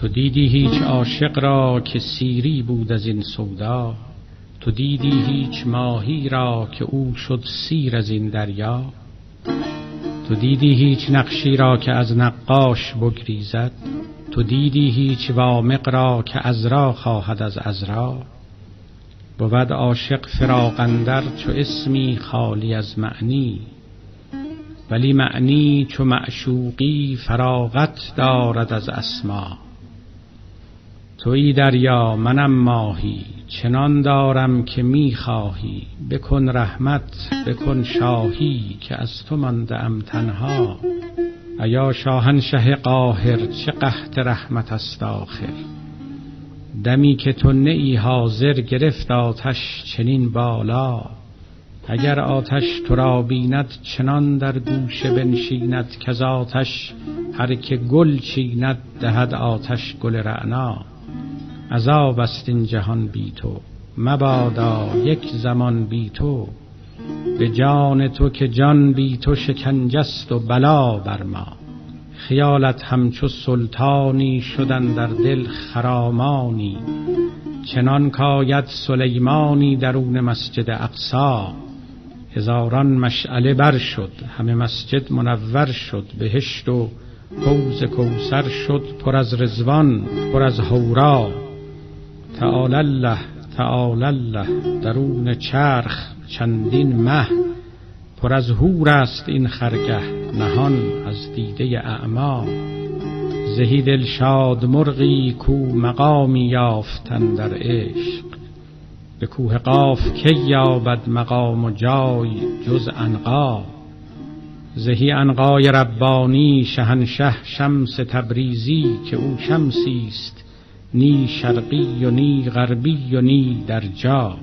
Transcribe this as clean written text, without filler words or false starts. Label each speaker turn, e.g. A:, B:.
A: تو دیدی هیچ عاشق را که سیری بود از این سودا، تو دیدی هیچ ماهی را که او شد سیر از این دریا، تو دیدی هیچ نقشی را که از نقاش بگریزد، تو دیدی هیچ وامق را که عذرا خواهد از عذرا. بود عاشق فراق اندر چو اسمی خالی از معنی، ولی معنی چو معشوقی فراغت دارد از اسما. تویی دریا منم ماهی، چنان دارم که می خواهی، بکن رحمت بکن شاهی که از تو مانده ام تنها. ایا شاهنشه قاهر چه قحط رحمت است آخر، دمی که تو نه ای حاضر گرفت آتش چنین بالا. اگر آتش تو را بیند چنان در گوشه بنشیند، کز آتش هر که گل چیند دهد آتش گل رعنا. عذاب است این جهان بی تو، مبادا یک زمان بی تو، به جان تو که جان بی تو شکنجه است و بلا بر ما. خیالت همچو سلطانی شدن در دل خرامانی، چنان کاید سلیمانی درون مسجد اقصی. هزاران مشعله بر شد همه مسجد منور شد، بهشت و حوض کوثر شد پر از رضوان پر از حورا. تعالی الله تعالی الله درون چرخ چندین مه، پر از حور است این خرگه نهان از دیده اعمی. زهی دلشاد مرغی کو مقامی یافتن در عشق، به کوه قاف کی یابد مقام و جای جز عنقا. زهی عنقای ربانی شهنشه شمس تبریزی، که او شمسی است نی شرقی و نی غربی و نی در جا.